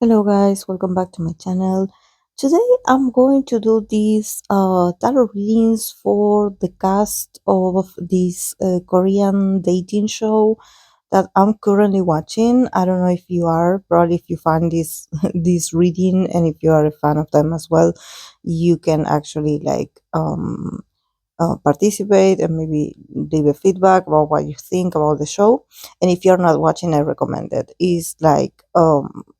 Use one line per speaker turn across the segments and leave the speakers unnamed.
Hello guys, welcome back to my channel. Today I'm going to do these tarot readings for the cast of this Korean dating show that I'm currently watching. I don't know if you are, probably if you find this this reading and if you are a fan of them as well, you can actually participate and maybe leave a feedback about what you think about the show. And if you're not watching, I recommend it. It's like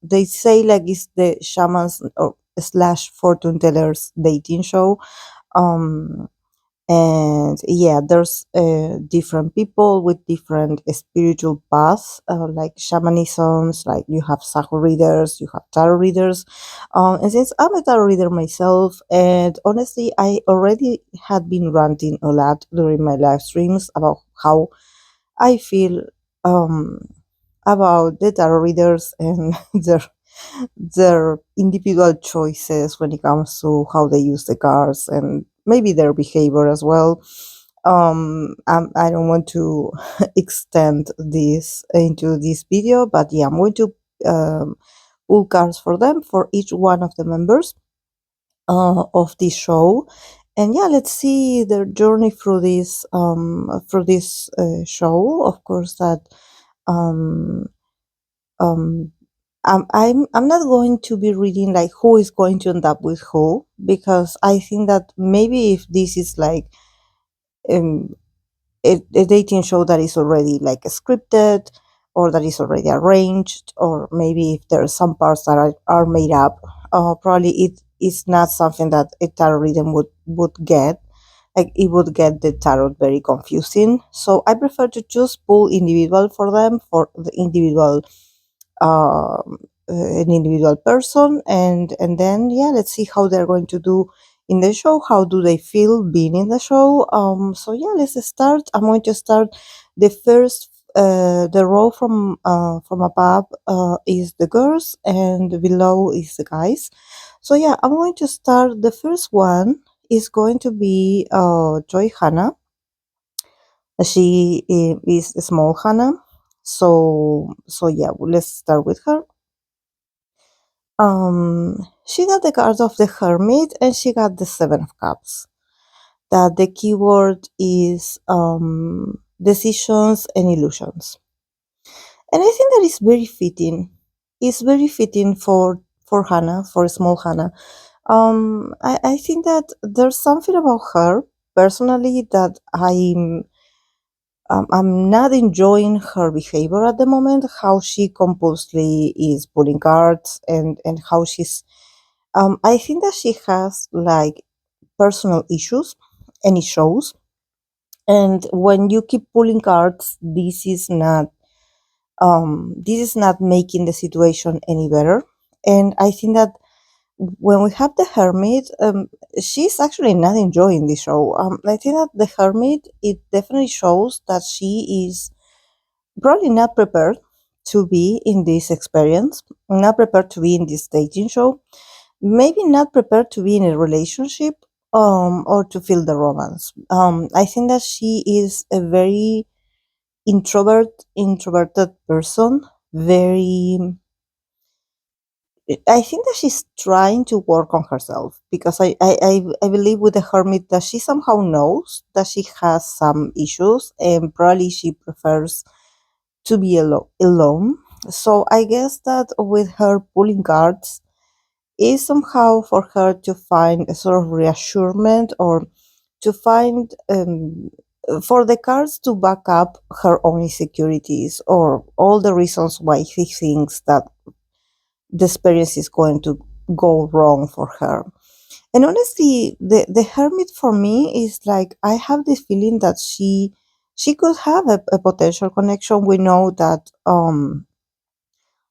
they say like it's the shamans or slash fortune tellers dating show. Um, and yeah, there's different people with different spiritual paths, like shamanisms, like you have saho readers, you have tarot readers. And since I'm a tarot reader myself, and honestly I already had been ranting a lot during my live streams about how I feel um about the tarot readers and their individual choices when it comes to how they use the cards and maybe their behavior as well. I don't want to extend this into this video, but yeah, I'm going to pull cards for them for each one of the members of this show. And yeah, let's see their journey through this show. Of course, that um, um, I'm not going to be reading like who is going to end up with who, because I think that maybe if this is like um, a dating show that is already like scripted or that is already arranged, or maybe if there are some parts that are made up, probably it is not something that a tarot reading would get. Like it would get the tarot very confusing. So I prefer to just pull individual for them, for the individual an individual person, and then yeah, let's see how they're going to do in the show. How do they feel being in the show? So yeah, let's start. I'm going to start the first the row from above is the girls and below is the guys. So yeah, I'm going to start. The first one is going to be Jo Juna. She is a small Hana. So yeah, let's start with her. She got the card of the Hermit and she got the Seven of Cups. That the keyword is decisions and illusions. And I think that is very fitting. It's very fitting for Hannah, for small Hannah. I think that there's something about her personally that I'm not enjoying her behavior at the moment. How she composedly is pulling cards and how she's. I think that she has like personal issues, and it shows. And when you keep pulling cards, this is not making the situation any better. And I think that when we have the Hermit, she's actually not enjoying the show. I think that the Hermit, it definitely shows that she is probably not prepared to be in this experience, not prepared to be in this dating show, maybe not prepared to be in a relationship, or to feel the romance. I think that she is a very introverted person. Very, I think that she's trying to work on herself, because I believe with the Hermit that she somehow knows that she has some issues and probably she prefers to be alone. So I guess that with her pulling cards is somehow for her to find a sort of reassurance, or to find for the cards to back up her own insecurities or all the reasons why she thinks that the experience is going to go wrong for her. And honestly, the Hermit for me is like, I have this feeling that she could have a potential connection. We know that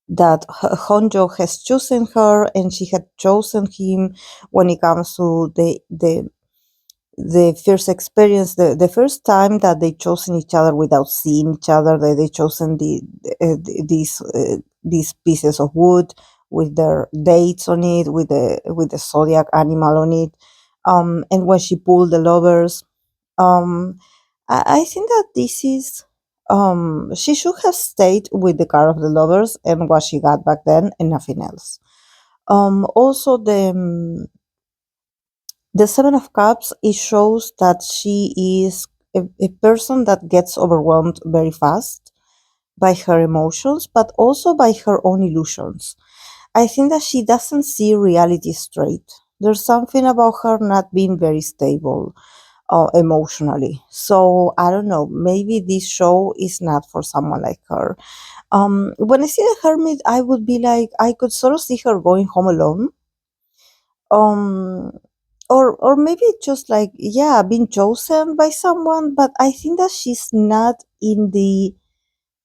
Honjo has chosen her and she had chosen him when it comes to the first experience, the first time that they chosen each other without seeing each other. They chosen these pieces of wood with their dates on it, with the zodiac animal on it. And when she pulled the lovers, I think that this is She should have stayed with the card of the lovers and what she got back then and nothing else. Also, the Seven of Cups, it shows that she is a person that gets overwhelmed very fast by her emotions, but also by her own illusions. I think that she doesn't see reality straight. There's something about her not being very stable emotionally. So I don't know. Maybe this show is not for someone like her. When I see the hermit, I would be like, I could sort of see her going home alone. Um, or maybe just like, yeah, being chosen by someone. But I think that she's not in the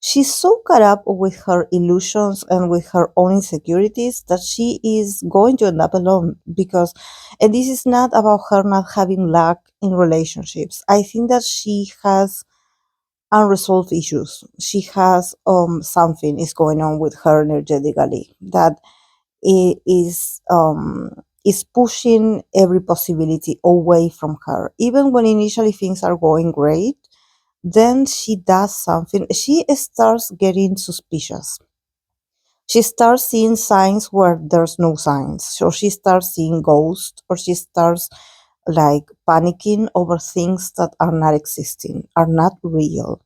she's so caught up with her illusions and with her own insecurities that she is going to end up alone because, and this is not about her not having luck in relationships. I think that she has unresolved issues. She has something is going on with her energetically that is pushing every possibility away from her. Even when initially things are going great, then she does something. She starts getting suspicious. She starts seeing signs where there's no signs. So she starts seeing ghosts, or she starts like panicking over things that are not existing, are not real.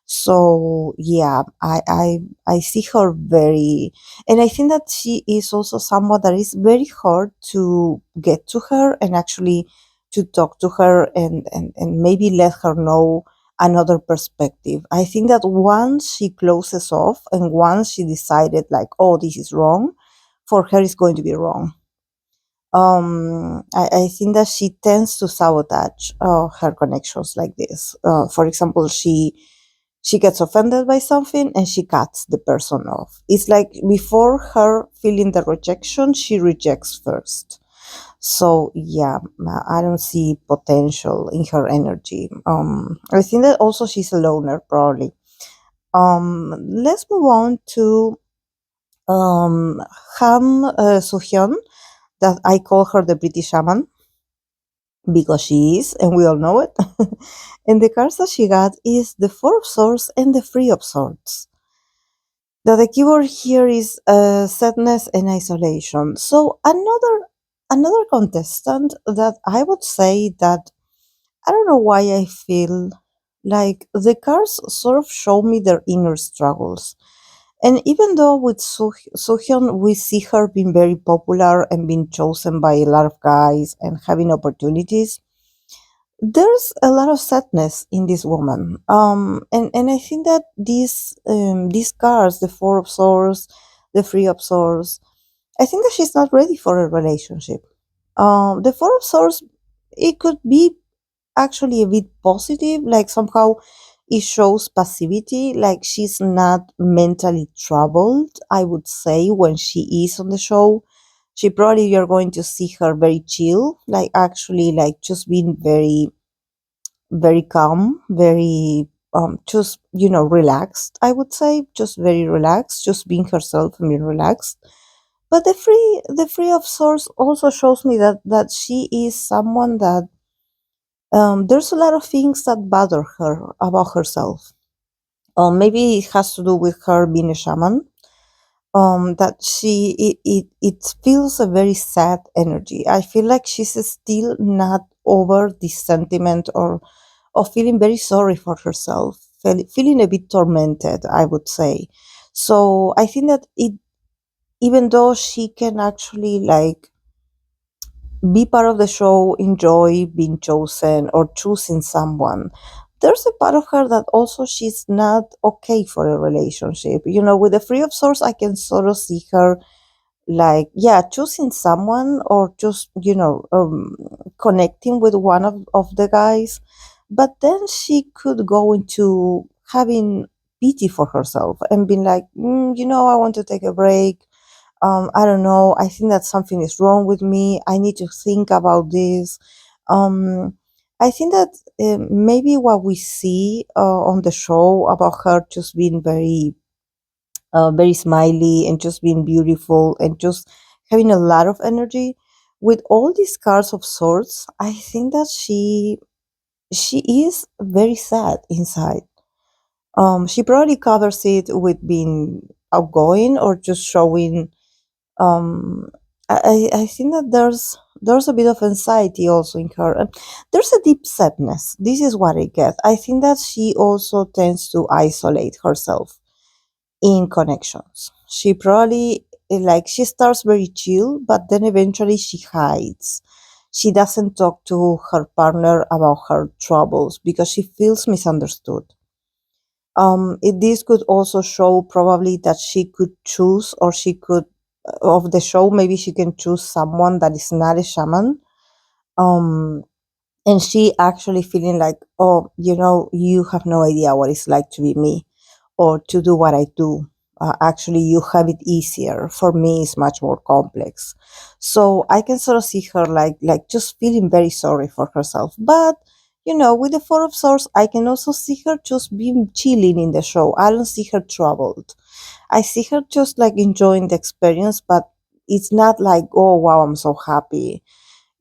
So yeah, I see her very, and I think that she is also someone that is very hard to get to her and actually to talk to her and maybe let her know another perspective. I think that once she closes off and once she decided like, oh, this is wrong, for her it's going to be wrong. I think that she tends to sabotage her connections like this. For example, she gets offended by something and she cuts the person off. It's like before her feeling the rejection, she rejects first. So yeah, I don't see potential in her energy. I think that also she's a loner, probably. Let's move on to um, Ham Suhyun, that I call her the British shaman because she is, and we all know it. And the cards that she got is the Four of Swords and the Three of Swords. Now the keyword here is sadness and isolation. So another contestant that I would say that I don't know why I feel like the cards sort of show me their inner struggles. And even though with Sohyun we see her being very popular and being chosen by a lot of guys and having opportunities, there's a lot of sadness in this woman. And I think that these cards, the Four of Swords, the Three of Swords, I think that she's not ready for a relationship. The Four of Swords, it could be actually a bit positive, like somehow it shows passivity, like she's not mentally troubled, I would say, when she is on the show. She probably, you're going to see her very chill, like actually like just being very calm, very just relaxed, I would say, just very relaxed, just being herself and being relaxed. But the free of swords also shows me that she is someone that there's a lot of things that bother her about herself. Maybe it has to do with her being a shaman. That it feels a very sad energy. I feel like she's still not over this sentiment or of feeling very sorry for herself, feeling a bit tormented, I would say. So I think that even though she can actually like be part of the show, enjoy being chosen or choosing someone, there's a part of her that also she's not okay for a relationship. With the Free of Swords, I can sort of see her like, yeah, choosing someone or just, connecting with one of the guys. But then she could go into having pity for herself and being like, I want to take a break. I don't know. I think that something is wrong with me. I need to think about this. Um, I think that maybe what we see on the show about her just being very smiley and just being beautiful and just having a lot of energy with all these cards of swords, I think that she is very sad inside. She probably covers it with being outgoing or just showing. Um, I think that there's a bit of anxiety also in her. There's a deep sadness. This is what I get. I think that she also tends to isolate herself in connections. She probably like she starts very chill, but then eventually she hides. She doesn't talk to her partner about her troubles because she feels misunderstood. This could also show probably that she could choose, or she could, of the show, maybe she can choose someone that is not a shaman. Um, and she actually feeling like, oh, you have no idea what it's like to be me or to do what I do. Actually, you have it easier. For me, it's much more complex. So I can sort of see her like just feeling very sorry for herself. But with the Four of Swords, I can also see her just being chilling in the show. I don't see her troubled. I see her just like enjoying the experience, but it's not like, oh wow, I'm so happy.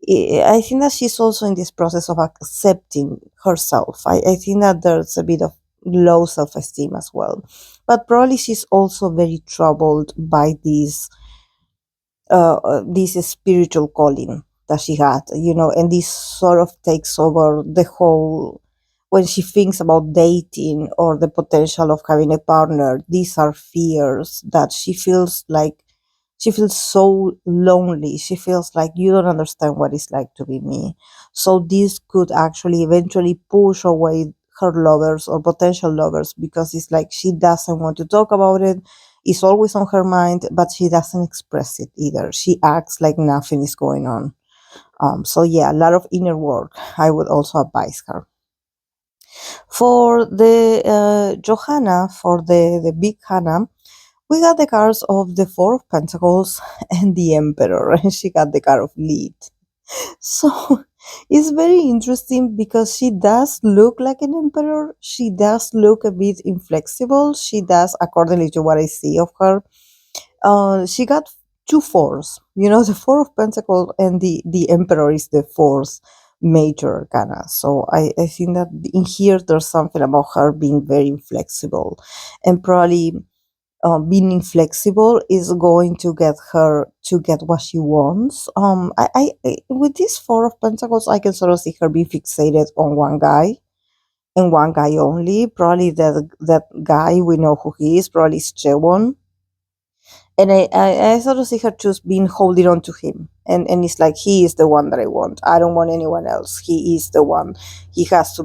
I think that she's also in this process of accepting herself. I think that there's a bit of low self esteem as well. But probably she's also very troubled by this spiritual calling that she had, and this sort of takes over the whole. When she thinks about dating or the potential of having a partner, these are fears that she feels so lonely. She feels like you don't understand what it's like to be me. So this could actually eventually push away her lovers or potential lovers because it's like she doesn't want to talk about it. It's always on her mind, but she doesn't express it either. She acts like nothing is going on. So yeah, a lot of inner work. I would also advise her. For the Johanna, for the Big Hana, we got the cards of the Four of Pentacles and the Emperor, and she got the card of Lead. So it's very interesting because she does look like an emperor. She does look a bit inflexible. She does, accordingly to what I see of her. She got two fours. The Four of Pentacles and the Emperor is the fourth major arcana. So I think that in here there's something about her being very inflexible, and probably being inflexible is going to get her to get what she wants. With this Four of Pentacles, I can sort of see her being fixated on one guy and one guy only. Probably that guy, we know who he is. Probably is Chewon, and I sort of see her just being holding on to him, and it's like he is the one that I want. I don't want anyone else. He is the one. It has to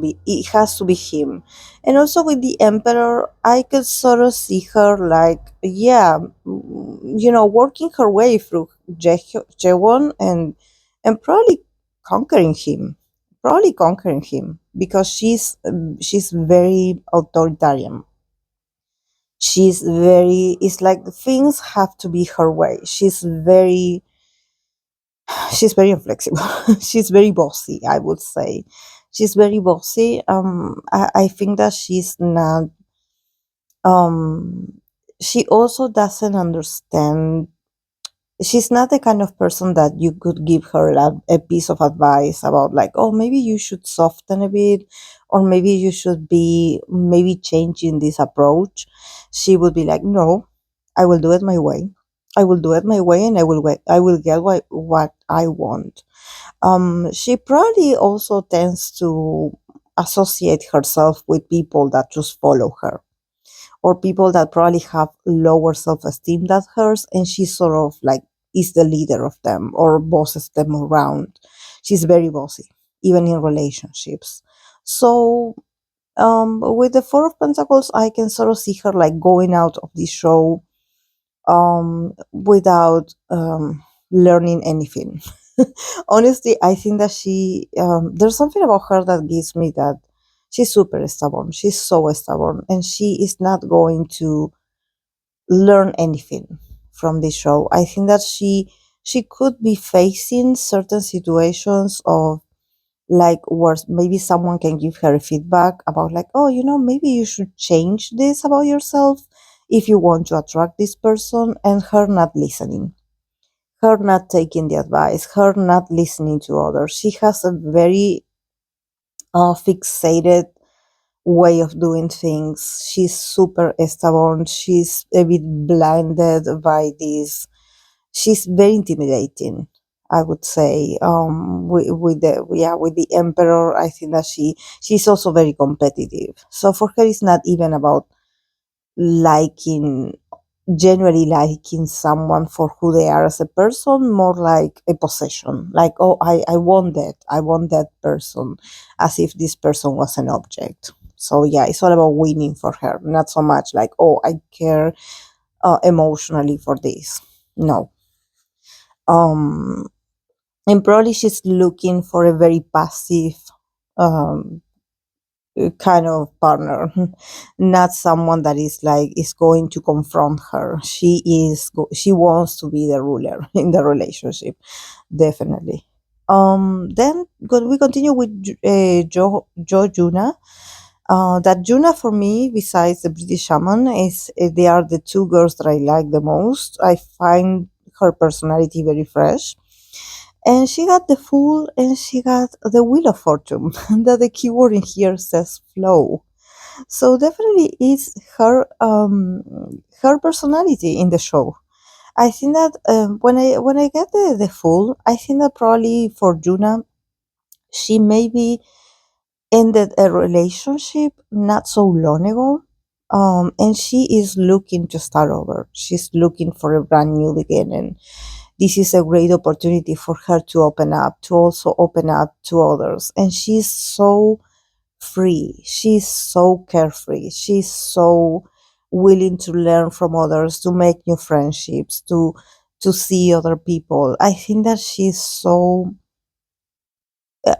be him. And also with the Emperor, I could sort of see her like, yeah, working her way through Jewon, and probably conquering him because she's very authoritarian. It's like things have to be her way. She's very inflexible. She's very bossy, I would say. She's very bossy. I think that she's not, um, she also doesn't understand. She's not the kind of person that you could give her a piece of advice about, like, oh, maybe you should soften a bit, or maybe you should be maybe changing this approach. She would be like, no, I will do it my way. I will do it my way, and I will get what I want. She probably also tends to associate herself with people that just follow her, or people that probably have lower self-esteem than hers, and she sort of like is the leader of them or bosses them around. She's very bossy, even in relationships. So with the Four of Pentacles, I can sort of see her like going out of the show without learning anything. Honestly, I think that there's something about her that gives me that she's super stubborn. She's so stubborn, and she is not going to learn anything from this show. I think that she could be facing certain situations of like where maybe someone can give her feedback about like, oh, maybe you should change this about yourself if you want to attract this person, and her not listening, her not taking the advice, her not listening to others. She has a very fixated way of doing things. She's super stubborn. She's a bit blinded by this. She's very intimidating, I would say. With the emperor, I think that she's also very competitive. So for her, it's not even about liking genuinely liking someone for who they are as a person, more like a possession. Like, oh, I want that person, as if this person was an object. So yeah, it's all about winning for her, not so much like, oh, I care emotionally for this. No. Um, and probably she's looking for a very passive um, kind of partner, not someone that is going to confront her. She wants to be the ruler in the relationship, definitely. Then we continue with Jo Juna. That Juna for me, besides the British shaman, is they are the two girls that I like the most. I find her personality very fresh. And she got the Fool and she got the Wheel of Fortune. That the keyword in here says flow. So definitely it's her personality in the show. I think that when I get the Fool, I think that probably for Juna, she maybe ended a relationship not so long ago. And she is looking to start over. She's looking for a brand new beginning. This is a great opportunity for her to open up, to also open up to others. And she's so free. She's so carefree. She's so willing to learn from others, to make new friendships, to see other people. I think that she's so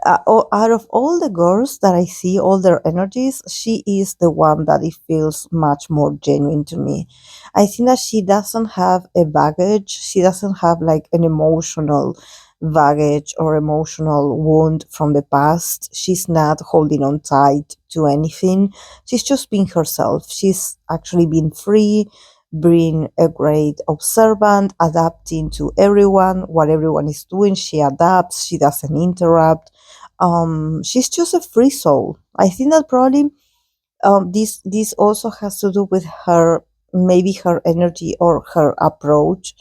out of all the girls that I see, all their energies, she is the one that it feels much more genuine to me. I think that she doesn't have a baggage. She doesn't have like an emotional baggage or emotional wound from the past. She's not holding on tight to anything. She's just being herself. She's actually been free, being a great observant, adapting to everyone, what everyone is doing. She adapts, she doesn't interrupt. She's just a free soul. I think that probably this also has to do with her, maybe her energy or her approach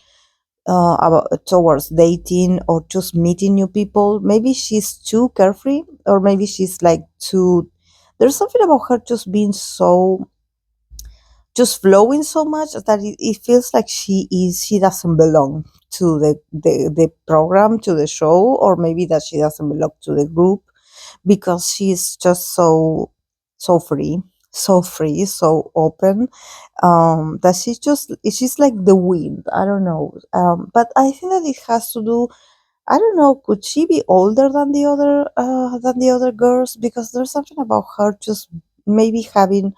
towards dating or just meeting new people. Maybe she's too carefree, or maybe she's like too. There's something about her just being so, just flowing so much that it feels like she doesn't belong to the program, to the show, or maybe that she doesn't belong to the group, because she's just so free, so free, so open, that she's like the wind. I don't know, but I think that it has to do, I don't know, could she be older than the other girls, because there's something about her just maybe having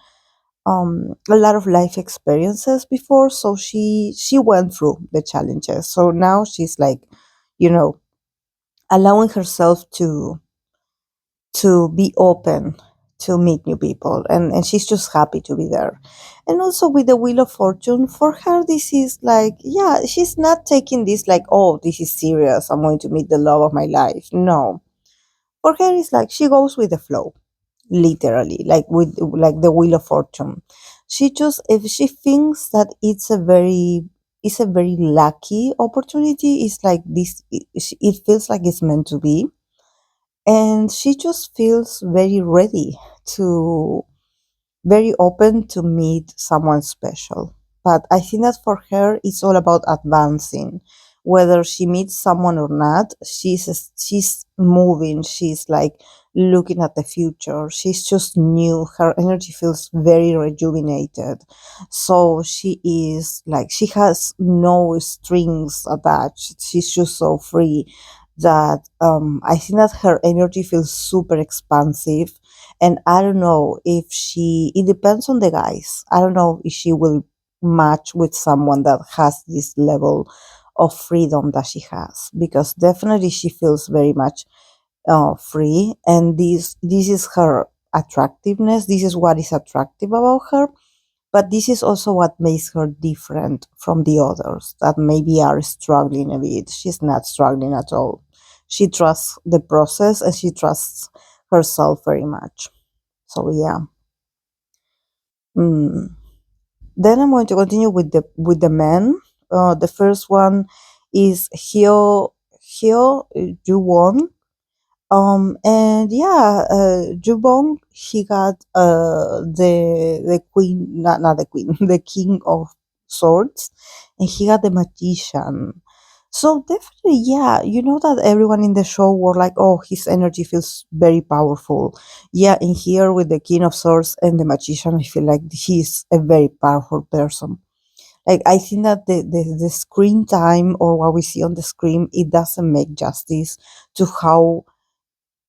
a lot of life experiences before, so she went through the challenges, so now she's like, you know, allowing herself to be open to meet new people, and she's just happy to be there. And also with the Wheel of Fortune, for her this is like, yeah, she's not taking this like, oh, this is serious, I'm going to meet the love of my life. No, for her it's like she goes with the flow, literally, like the Wheel of Fortune. She just, if she thinks that it's a very lucky opportunity, it's like this, it feels like it's meant to be, and she just feels very ready to, very open to meet someone special. But I think that for her, it's all about advancing. Whether she meets someone or not, she's moving. She's like looking at the future. She's just new. Her energy feels very rejuvenated. So she is like, she has no strings attached. She's just so free that I think that her energy feels super expansive. And I don't know if she, it depends on the guys. I don't know if she will match with someone that has this level of freedom that she has, because definitely she feels very much free, and this is her attractiveness. This is what is attractive about her, but this is also what makes her different from the others that maybe are struggling a bit. She's not struggling at all. She trusts the process and she trusts herself very much. So yeah. Mm. Then I'm going to continue with the men. The first one is Hyo Juwon. And yeah, Jubong, he got the queen, not the queen, the king of swords, and he got the magician. So definitely, yeah, you know that everyone in the show were like, oh, his energy feels very powerful. Yeah, in here with the king of swords and the magician, I feel like he's a very powerful person. Like I think that the screen time or what we see on the screen, it doesn't make justice to how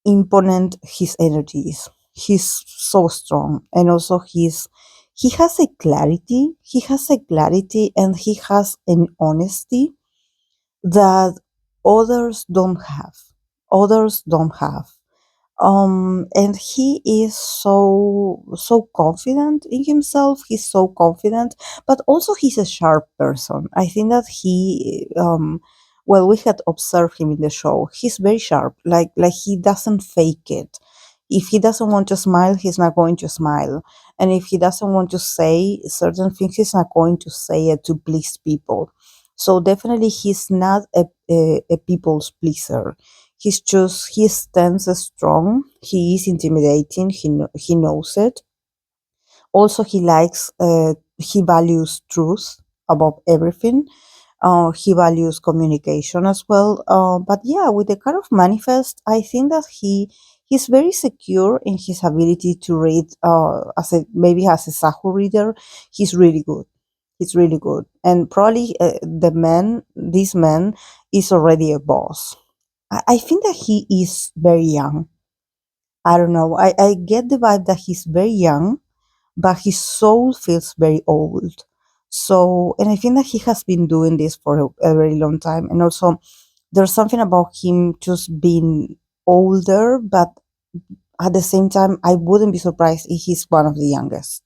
imponent his energy is. He's so strong, and also he has a clarity. He has a clarity, and he has an honesty that others don't have. Others don't have. And he is so confident in himself. He's so confident, but also he's a sharp person. I think that well, we had observed him in the show. He's very sharp. Like he doesn't fake it. If he doesn't want to smile, he's not going to smile. And if he doesn't want to say certain things, he's not going to say it to please people. So definitely, he's not a people's pleaser. He stands strong. He is intimidating. He knows it. Also, he values truth above everything. He values communication as well. But yeah, with the kind of manifest, I think that he's very secure in his ability to read. Maybe as a Sahu reader, he's really good. He's really good, and probably this man, is already a boss. I think that he is very young. I don't know. I get the vibe that he's very young, but his soul feels very old. So, and I think that he has been doing this for a very long time. And also, there's something about him just being older, but at the same time, I wouldn't be surprised if he's one of the youngest.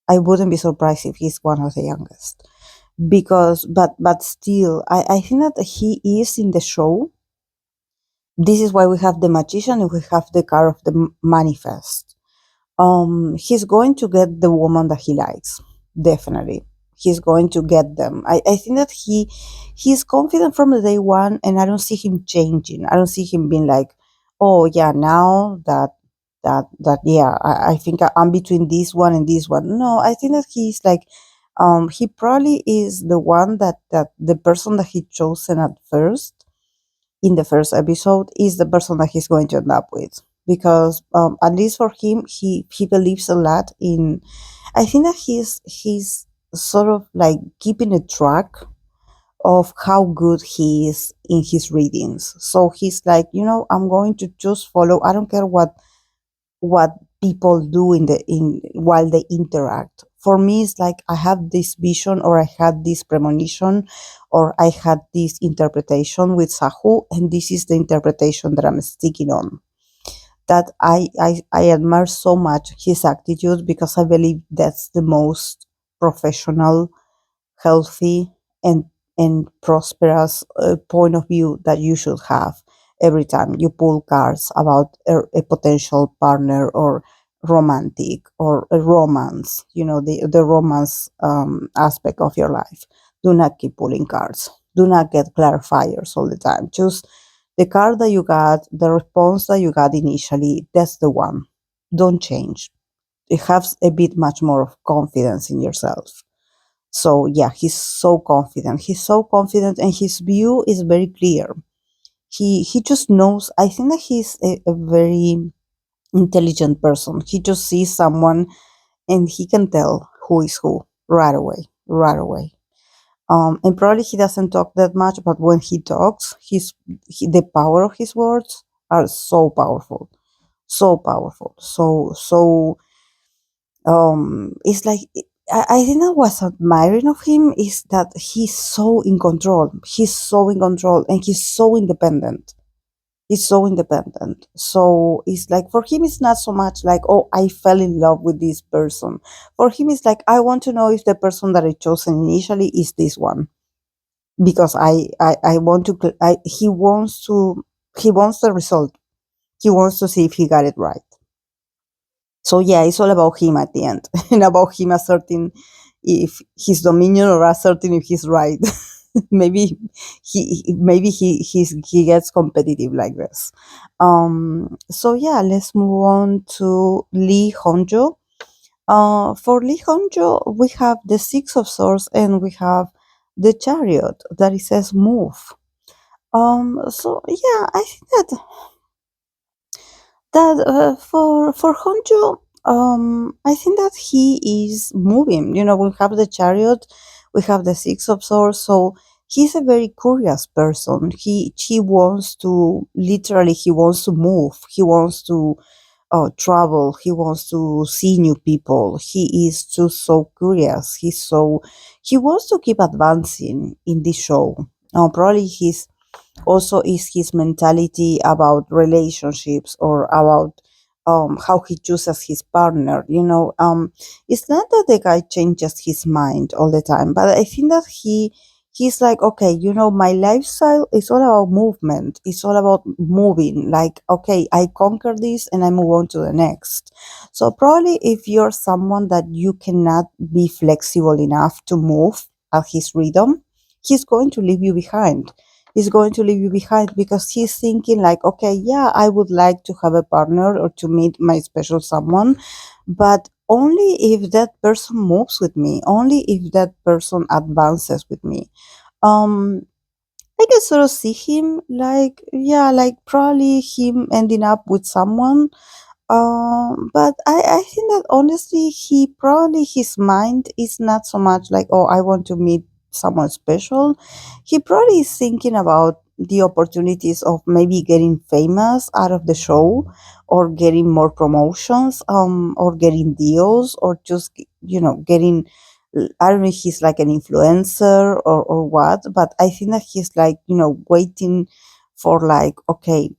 I wouldn't be surprised if he's one of the youngest. But still, I think that he is in the show. This is why we have the magician and we have the card of the manifest. He's going to get the woman that he likes. Definitely. He's going to get them. I think that he's confident from the day one, and I don't see him changing. I don't see him being like, oh yeah, now that yeah, I think I'm between this one and this one. No, I think that he's like he probably is the one that the person that he chosen at first in the first episode is the person that he's going to end up with, because at least for him, he believes a lot in. I think that he's sort of like keeping a track of how good he is in his readings. So he's like, I'm going to just follow. I don't care what people do in while they interact. For me, it's like I have this vision, or I had this premonition, or I had this interpretation with Sahu, and this is the interpretation that I'm sticking on. That I admire so much his attitude, because I believe that's the most professional, healthy, and prosperous point of view that you should have every time you pull cards about a potential partner, or romantic, or a romance, the romance aspect of your life. Do not keep pulling cards. Do not get clarifiers all the time. Just the card that you got, the response that you got initially, that's the one. Don't change. It has a bit much more of confidence in yourself. So yeah, he's so confident. He's so confident, and his view is very clear. He just knows. I think that he's a very intelligent person. He just sees someone, and he can tell who is who right away. Right away. And probably he doesn't talk that much, but when he talks, the power of his words are so powerful, so powerful, it's like I think that what's admiring of him is that he's so in control. He's so in control, and he's so independent. He's so independent. So it's like for him, it's not so much like, oh, I fell in love with this person. For him, it's like, I want to know if the person that I chosen initially is this one, because I want to. He wants the result. He wants to see if he got it right. So yeah, it's all about him at the end, and about him asserting if his dominion or asserting if he's right. Maybe he gets competitive like this. So yeah, let's move on to Lee Honjo. For Lee Honjo, we have the Six of Swords and we have the Chariot that it says move. So yeah, I think that for Honjo, I think that he is moving. You know, we have the Chariot, we have the Six of Swords, so he's a very curious person. He wants to literally he wants to move. He wants to travel. He wants to see new people. He is just so curious. He wants to keep advancing in this show. Probably also is his mentality about relationships or about how he chooses his partner. It's not that the guy changes his mind all the time, but I think that he's like, okay, my lifestyle is all about movement. It's all about moving. Like, okay, I conquer this and I move on to the next. So probably if you're someone that you cannot be flexible enough to move at his rhythm, he's going to leave you behind. He's going to leave you behind because he's thinking like, okay, yeah, I would like to have a partner or to meet my special someone, but only if that person moves with me, only if that person advances with me. um I can sort of see him like, yeah, like probably him ending up with someone. But I think that honestly, he probably his mind is not so much like, oh, I want to meet someone special. He probably is thinking about the opportunities of maybe getting famous out of the show, or getting more promotions, or getting deals, or just getting. I don't know if he's like an influencer or what, but I think that he's like waiting for like, okay,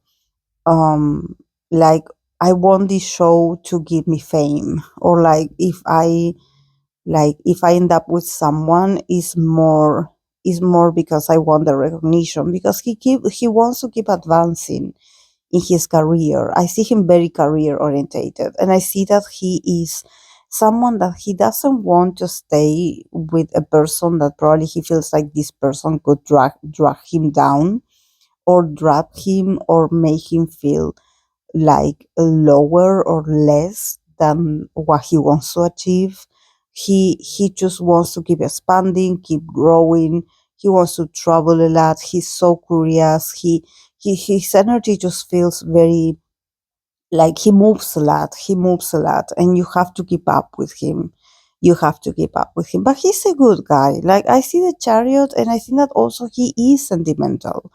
um like I want this show to give me fame, or like if I end up with someone is more because I want the recognition, because he wants to keep advancing in his career. I see him very career orientated, and I see that he is someone that he doesn't want to stay with a person that probably he feels like this person could drag him down, or drag him, or make him feel like lower or less than what he wants to achieve. He just wants to keep expanding, keep growing. He wants to travel a lot. He's so curious. His energy just feels very like he moves a lot, and you have to keep up with him. But he's a good guy. Like, I see the Chariot, and I think that also he is sentimental.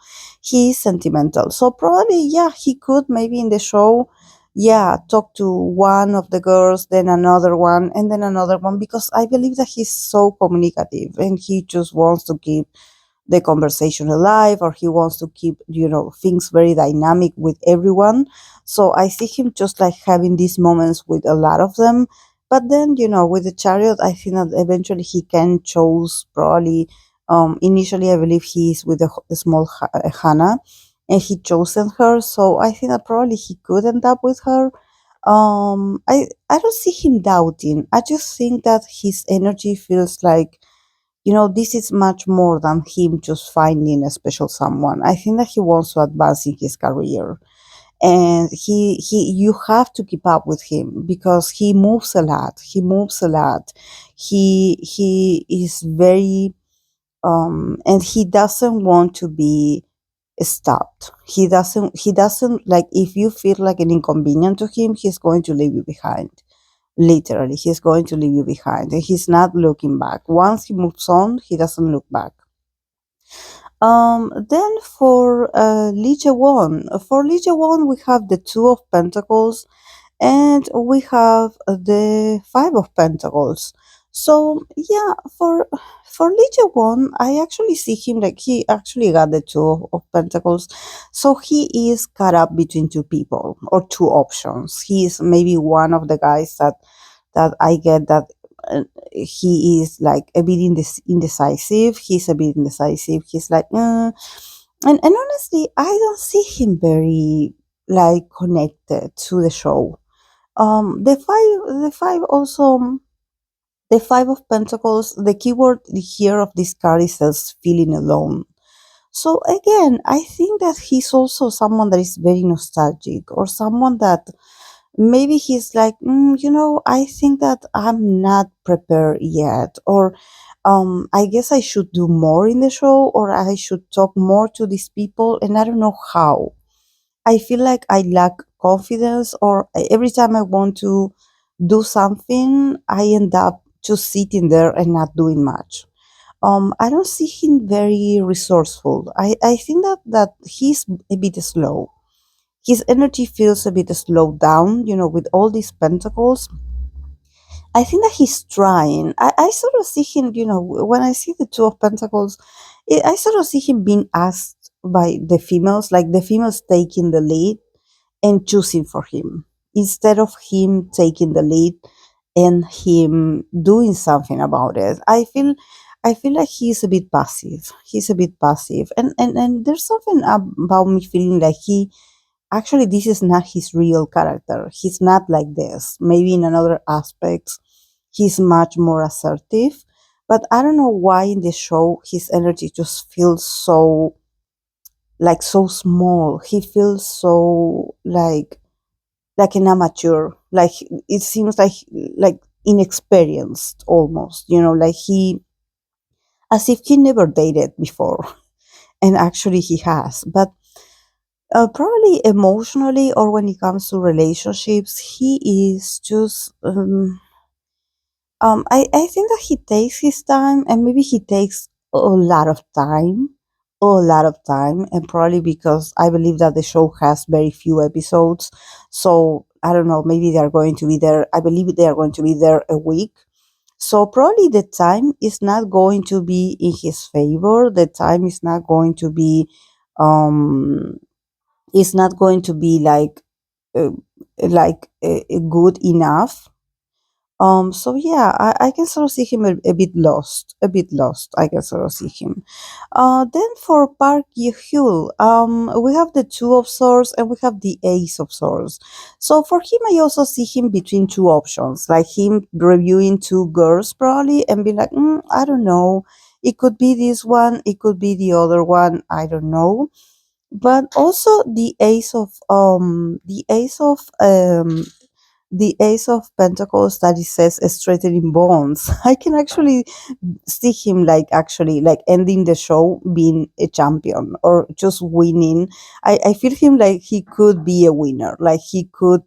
So probably, yeah, he could maybe in the show, yeah, talk to one of the girls, then another one, and then another one, because I believe that he's so communicative, and he just wants to keep the conversation alive, or he wants to keep things very dynamic with everyone. So I see him just like having these moments with a lot of them. But then, with the Chariot, I think that eventually he can choose probably. Initially, I believe he's with a small Hana, and he chosen her. So I think that probably he could end up with her. I don't see him doubting. I just think that his energy feels like, this is much more than him just finding a special someone. I think that he wants to advance in his career, and you have to keep up with him because he moves a lot. He is very and he doesn't want to be stopped. He doesn't like, if you feel like an inconvenience to him, he's going to leave you behind. Literally, he's going to leave you behind, and he's not looking back. Once he moves on, he doesn't look back. Then for Lee Won, we have the Two of Pentacles, and we have the Five of Pentacles. So yeah, for Lee Won, I actually see him like he actually got the Two of Pentacles, so he is caught up between two people or two options. He is maybe one of the guys that I get that he is like a bit indecisive. He's a bit indecisive. He's like, and honestly, I don't see him very like connected to the show. The five also, the Five of Pentacles. The keyword here of this card is says feeling alone. So again, I think that he's also someone that is very nostalgic, or someone that maybe he's like, I think that I'm not prepared yet, or I guess I should do more in the show, or I should talk more to these people, and I don't know how. I feel like I lack confidence, or every time I want to do something, I end up just sitting there and not doing much. I don't see him very resourceful. I think that he's a bit slow. His energy feels a bit slowed down, with all these pentacles. I think that he's trying. I sort of see him, when I see the Two of Pentacles, I sort of see him being asked by the females, like the females taking the lead and choosing for him, instead of him taking the lead and him doing something about it. I feel like he's a bit passive. He's a bit passive. And there's something about me feeling like actually this is not his real character. He's not like this. Maybe in another aspects he's much more assertive. But I don't know why in the show his energy just feels so, like, so small. He feels so like an amateur. Like it seems like inexperienced almost. Like as if he never dated before, and actually he has. But probably emotionally, or when it comes to relationships, he is just. I think that he takes his time, and maybe he takes a lot of time, and probably because I believe that the show has very few episodes, so I don't know, maybe they are going to be there. I believe they are going to be there a week, so probably the time is not going to be in his favor. The time is not going to be, um, is not going to be uh, good enough. So yeah, I can sort of see him a bit lost, a bit lost. I can sort of see him. Then for Park Ye-hyul, we have the Two of Swords and we have the Ace of Swords. So for him, I also see him between two options, like him reviewing two girls probably and be like, I don't know. It could be this one, it could be the other one. I don't know. But also the Ace of Pentacles that it says strengthening bonds. I can actually see him like actually like ending the show being a champion or just winning. I feel him like he could be a winner, like he could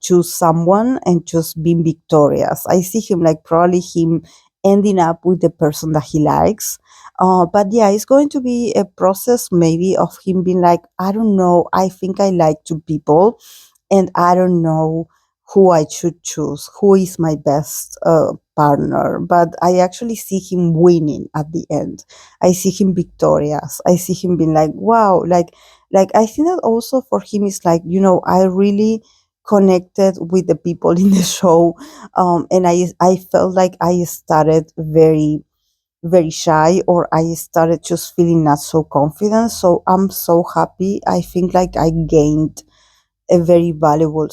choose someone and just being victorious. I see him like probably him ending up with the person that he likes. But yeah, it's going to be a process maybe of him being like, I don't know, I think I like two people and I don't know who I should choose, who is my best partner. But I actually see him winning at the end. I see him victorious. I see him being like, wow, like I think that also for him is like, I really connected with the people in the show, and I felt like I started very shy, or I started just feeling not so confident. So I'm so happy. I think like I gained a very valuable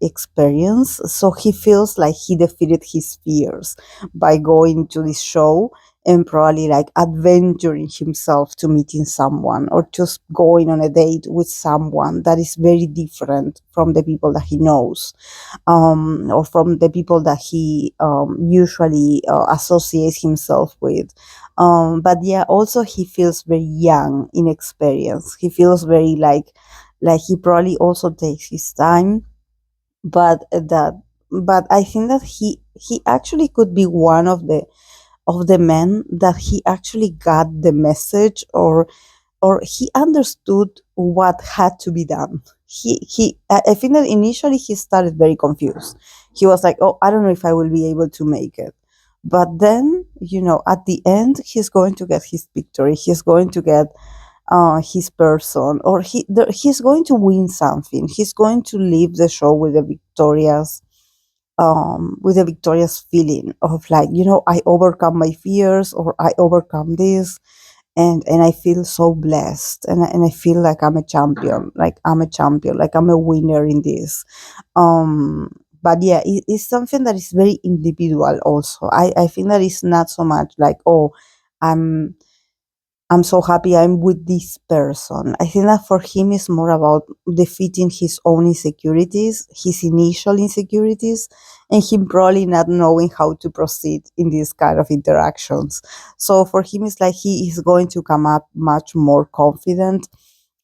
experience. So he feels like he defeated his fears by going to this show and probably like adventuring himself to meeting someone or just going on a date with someone that is very different from the people that he knows, or from the people that he usually associates himself with. But yeah, also he feels very young in experience. He feels very like he probably also takes his time, but but I think that he actually could be one of the men that he actually got the message, or he understood what had to be done. I think that initially he started very confused. He was like, oh, I don't know if I will be able to make it. But then, at the end, he's going to get his victory. He's going to get his person, or he's going to win something. He's going to leave the show with a victorious feeling of like, I overcome my fears, or I overcome this. and I feel so blessed, and I feel like I'm a champion, like I'm a winner in this. But yeah, it's something that is very individual also. I think that it's not so much like, oh, I'm I'm so happy I'm with this person. I think that for him it's more about defeating his own insecurities, his initial insecurities, and him probably not knowing how to proceed in these kind of interactions. So for him it's like he is going to come up much more confident,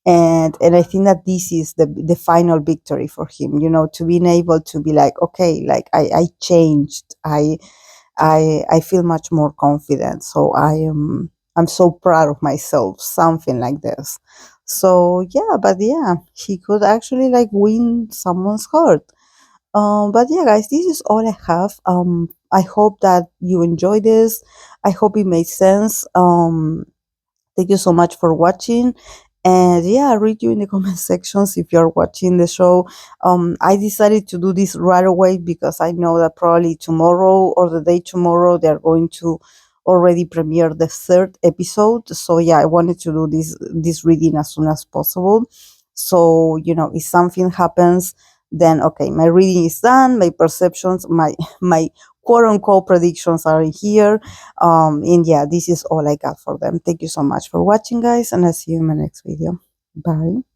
and I think that this is the final victory for him, to being able to be like, okay, like I changed. I feel much more confident. So I'm so proud of myself, something like this. So yeah, but yeah, he could actually like win someone's heart. But yeah, guys, this is all I have. I hope that you enjoy this. I hope it made sense. Thank you so much for watching. And yeah, I'll read you in the comment sections if you're watching the show. I decided to do this right away because I know that probably tomorrow or the day tomorrow they're going to already premiere the third episode. So yeah, I wanted to do this reading as soon as possible. So if something happens, then okay, my reading is done. My perceptions, my quote unquote predictions are in here. And yeah, this is all I got for them. Thank you so much for watching, guys, and I'll see you in my next video. Bye.